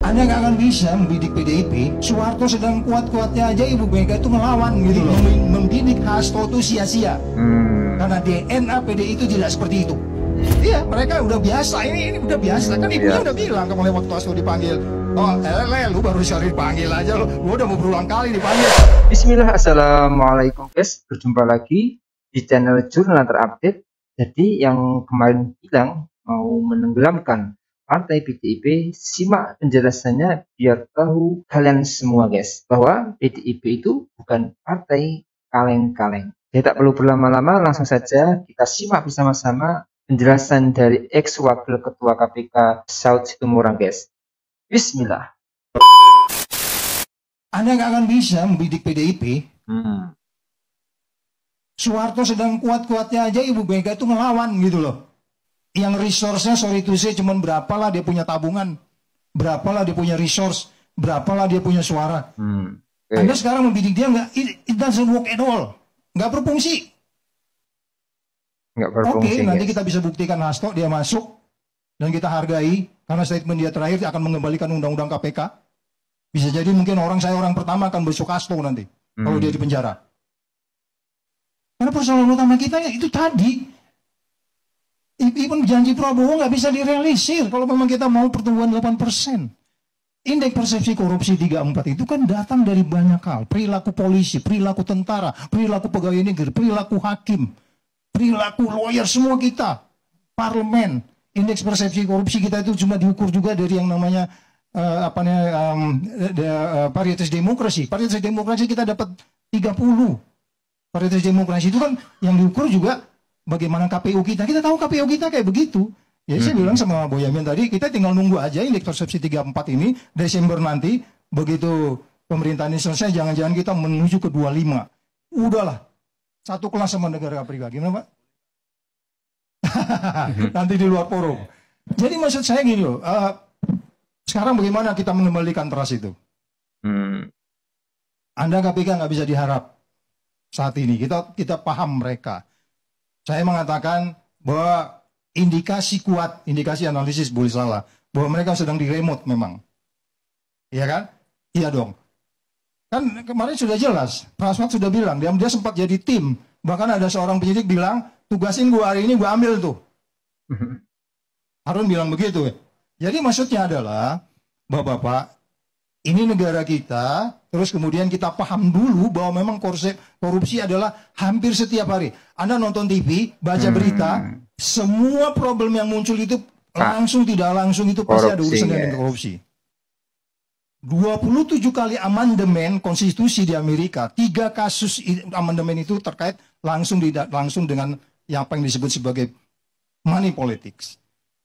Anda nggak akan bisa membidik PDIP. Soeharto sedang kuat-kuatnya aja Ibu Mega itu ngelawan gitu loh. Membidik Hasto itu sia-sia. Karena DNA PDI itu tidak seperti itu. Iya, mereka udah biasa. Ini udah biasa. Kan ibunya udah bilang kemarin waktu Hasto dipanggil. Oh, lu baru sekali dipanggil aja lu udah mau berulang kali dipanggil. Bismillah, assalamualaikum guys. Berjumpa lagi di channel Jurnal Terupdate. Jadi yang kemarin bilang mau menenggelamkan partai PDIP, simak penjelasannya biar tahu kalian semua guys, bahwa PDIP itu bukan partai kaleng-kaleng. Jadi tak perlu berlama-lama, langsung saja kita simak bersama-sama penjelasan dari ex-wakil ketua KPK Saud Situmorang guys. Bismillah. Anda nggak akan bisa membidik PDIP. Soeharto sedang kuat-kuatnya aja Ibu Mega itu ngelawan gitu loh. Yang resource-nya sorry to say cuman berapalah dia punya tabungan, berapalah dia punya resource, berapalah dia punya suara. Anda sekarang membidik dia nggak, it doesn't work at all, nggak berfungsi. Oke, nanti kita bisa buktikan Hasto dia masuk dan kita hargai karena statement dia terakhir akan mengembalikan undang-undang KPK. Bisa jadi mungkin saya orang pertama akan besok Hasto nanti kalau dia di penjara. Karena persoalan utama kita itu tadi. Even janji Prabowo nggak bisa direalisir kalau memang kita mau pertumbuhan 8%. Indeks persepsi korupsi 34 itu kan datang dari banyak hal. Perilaku polisi, perilaku tentara, perilaku pegawai negeri, perilaku hakim, perilaku lawyer, semua kita. Parlemen, indeks persepsi korupsi kita itu cuma diukur juga dari yang namanya paritas demokrasi. Paritas demokrasi kita dapat 30. Paritas demokrasi itu kan yang diukur juga bagaimana KPU kita. Kita tahu KPU kita kayak begitu. Ya saya bilang sama Boyamin tadi, kita tinggal nunggu aja indeks persepsi 34 ini Desember nanti, begitu pemerintahan ini selesai, jangan-jangan kita menuju ke 25. Udahlah, satu kelas sama negara Afrika. Gimana Pak? Nanti di luar forum. Jadi maksud saya gini loh, sekarang bagaimana kita mengembalikan trust itu? Anda KPK nggak bisa diharap saat ini. Kita paham mereka. Saya mengatakan bahwa indikasi kuat, indikasi analisis boleh salah, bahwa mereka sedang di remote memang. Iya kan? Iya dong. Kan kemarin sudah jelas, Prasmat sudah bilang, dia sempat jadi tim. Bahkan ada seorang penyidik bilang, tugasin gua hari ini gua ambil tuh. Harun bilang begitu. Jadi maksudnya adalah, Bapak-bapak, ini negara kita, terus kemudian kita paham dulu bahwa memang korupsi adalah hampir setiap hari. Anda nonton TV, baca berita, semua problem yang muncul itu langsung tidak langsung itu pasti ada urusan dengan korupsi. 27 kali amandemen konstitusi di Amerika, 3 kasus amandemen itu terkait langsung dengan yang apa yang disebut sebagai money politics.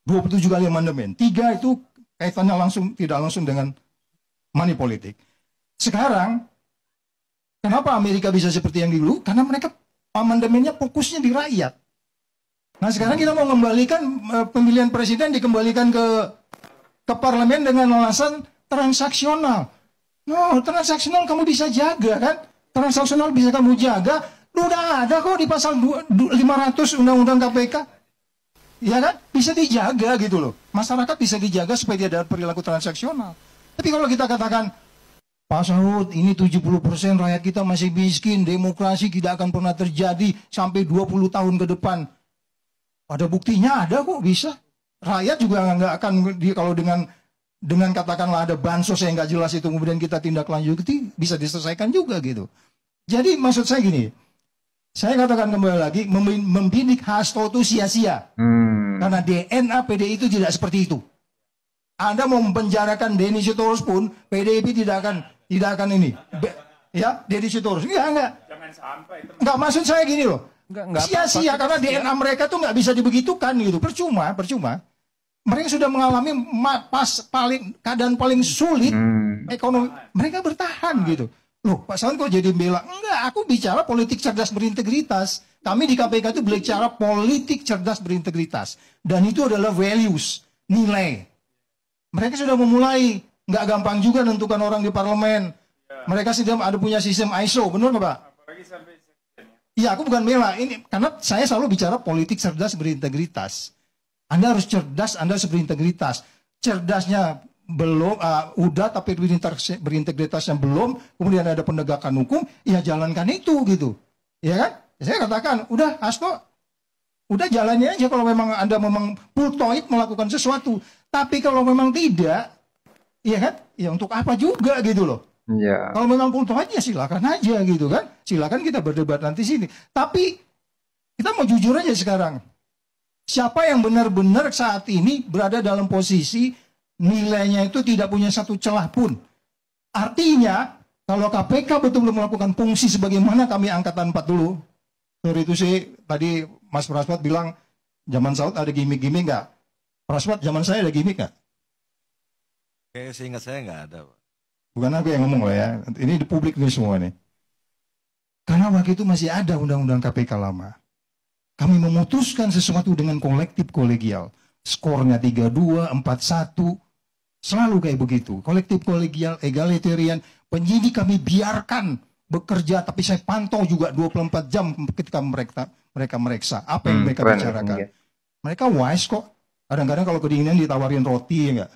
27 kali amandemen, 3 itu kaitannya langsung tidak langsung dengan money politik. Sekarang, kenapa Amerika bisa seperti yang dulu? Karena mereka amandemennya fokusnya di rakyat. Nah sekarang kita mau mengembalikan pemilihan presiden dikembalikan ke parlemen dengan alasan transaksional. No, transaksional kamu bisa jaga kan? Transaksional bisa kamu jaga. Udah ada kok di pasal 500 Undang-Undang KPK. Ya kan? Bisa dijaga gitu loh. Masyarakat bisa dijaga supaya dia ada perilaku transaksional. Tapi kalau kita katakan, Pak Saud, ini 70% rakyat kita masih miskin, demokrasi tidak akan pernah terjadi sampai 20 tahun ke depan. Ada buktinya, ada kok bisa. Rakyat juga nggak akan, kalau dengan katakanlah ada bansos yang nggak jelas itu, kemudian kita tindak lanjuti, bisa diselesaikan juga gitu. Jadi maksud saya gini, saya katakan kembali lagi, membidik Hasto itu sia-sia. Karena DNA PDI itu tidak seperti itu. Anda mau mempenjarakan Denny Sitorus pun, PDIP tidak akan ini. Ya, Denny Sitorus. Enggak. Jangan sampai. Enggak, maksud saya gini loh. Sia-sia karena DNA mereka tuh nggak bisa dibegitukan gitu. Percuma. Mereka sudah mengalami keadaan paling sulit ekonomi. Mereka bertahan gitu. Loh, Pak Saud kok jadi bela? Enggak, aku bicara politik cerdas berintegritas. Kami di KPK itu bicara politik cerdas berintegritas. Dan itu adalah values, nilai. Mereka sudah memulai, nggak gampang juga menentukan orang di parlemen. Mereka sudah ada punya sistem ISO, benar nggak Pak? Iya, aku bukan bela ini, karena saya selalu bicara politik cerdas berintegritas. Anda harus cerdas, Anda harus berintegritas. Cerdasnya belum, udah tapi berintegritasnya belum, kemudian ada penegakan hukum, ya jalankan itu gitu, ya kan? Saya katakan, udah Hasto, udah jalani aja kalau memang Anda memang full toit melakukan sesuatu, tapi kalau memang tidak, ya kan? Ya untuk apa juga gitu loh. Ya. Kalau memang full toit ya silakan aja gitu kan, silakan kita berdebat nanti sini. Tapi kita mau jujur aja sekarang, siapa yang benar-benar saat ini berada dalam posisi nilainya itu tidak punya satu celah pun. Artinya, kalau KPK betul-betul melakukan fungsi sebagaimana kami angkatan 4 dulu, sorry itu sih, tadi Mas Praswat bilang, zaman Saud ada gimmick-gimmick nggak? Praswat, zaman saya ada gimmick nggak? Seingat saya nggak ada, Pak. Bukan aku yang ngomong lah ya, ini di publik ini semua nih. Karena waktu itu masih ada undang-undang KPK lama. Kami memutuskan sesuatu dengan kolektif kolegial. Skornya 3-2, 4-1, selalu kayak begitu. Kolektif kolegial, egalitarian, penyidik kami biarkan bekerja, tapi saya pantau juga 24 jam ketika mereka mereksa. Apa yang mereka bicarakan. Mereka wise kok. Kadang-kadang kalau kedinginan ditawarin roti, ya enggak?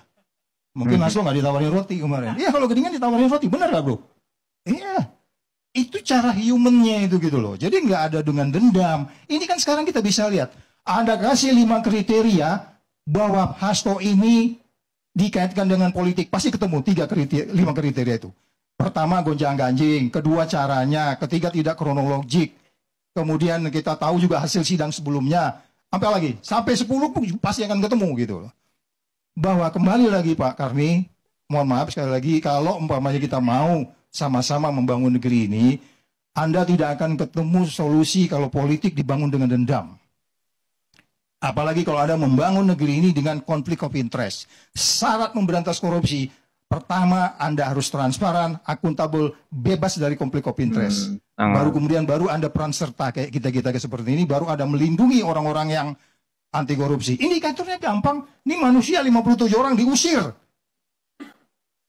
Mungkin Hasto nggak ditawarin roti kemarin. Iya, kalau kedinginan ditawarin roti, benar nggak bro? Iya. Itu cara humannya itu gitu loh. Jadi nggak ada dengan dendam. Ini kan sekarang kita bisa lihat. Anda kasih 5 kriteria bahwa Hasto ini dikaitkan dengan politik, pasti ketemu 5 kriteria itu. Pertama, gonjang-ganjing. Kedua, caranya. Ketiga, tidak kronologik. Kemudian kita tahu juga hasil sidang sebelumnya. Sampai lagi, sampai 10 pun pasti akan ketemu gitu loh. Bahwa kembali lagi Pak Karni, mohon maaf sekali lagi, kalau umpamanya kita mau sama-sama membangun negeri ini, Anda tidak akan ketemu solusi kalau politik dibangun dengan dendam. Apalagi kalau Anda membangun negeri ini dengan konflik of interest. Syarat memberantas korupsi, pertama Anda harus transparan, akuntabel, bebas dari konflik of interest. Baru Anda peran serta kayak kita-kita seperti ini, baru Anda melindungi orang-orang yang anti korupsi. Indikatornya gampang, ini manusia 57 orang diusir.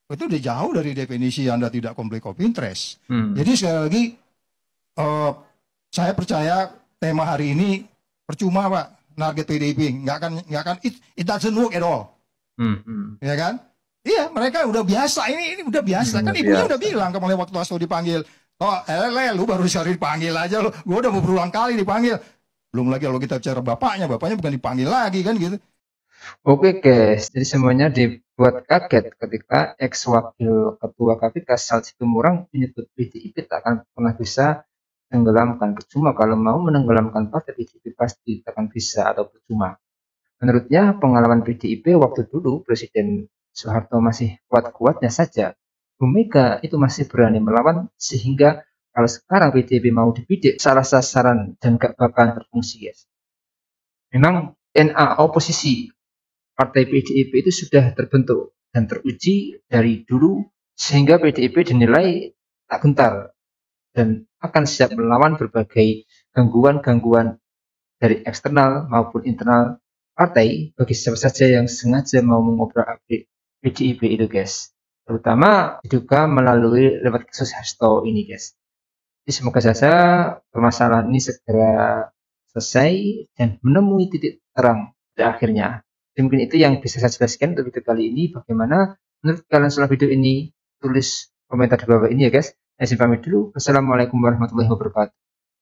Itu udah jauh dari definisi Anda tidak konflik of interest. Jadi sekali lagi, saya percaya tema hari ini percuma Pak. Target PDIP nggak akan it doesn't work at all, ya kan? Iya, mereka udah biasa, ini udah biasa kan, ibunya udah bilang kemarin waktu Hasto dipanggil, lu baru sekali dipanggil aja lu, gua udah mau berulang kali dipanggil, belum lagi kalau kita bicara bapaknya bukan dipanggil lagi kan gitu. Oke guys, jadi semuanya dibuat kaget ketika ex wakil ketua KPK Saud Situmorang menyebut PDIP tak akan pernah bisa tenggelamkan. Percuma kalau mau menenggelamkan partai PDIP pasti akan bisa atau percuma. Menurutnya pengalaman PDIP waktu dulu Presiden Soeharto masih kuat-kuatnya saja. Bu Mega itu masih berani melawan, sehingga kalau sekarang PDIP mau dibidik salah sasaran dan gak bakalan berfungsi guys. Memang DNA oposisi partai PDIP itu sudah terbentuk dan teruji dari dulu, sehingga PDIP dinilai tak gentar dan akan siap melawan berbagai gangguan-gangguan dari eksternal maupun internal partai bagi siapa saja yang sengaja mau mengobrak-abrik PDIP itu guys. Terutama diduga melalui lewat kasus Hasto ini guys. Jadi semoga saja permasalahan ini segera selesai dan menemui titik terang pada akhirnya. Dan mungkin itu yang bisa saya jelaskan untuk video kali ini. Bagaimana menurut kalian soal video ini? Tulis komentar di bawah ini ya guys. Saya pamit dulu. Wassalamualaikum warahmatullahi wabarakatuh.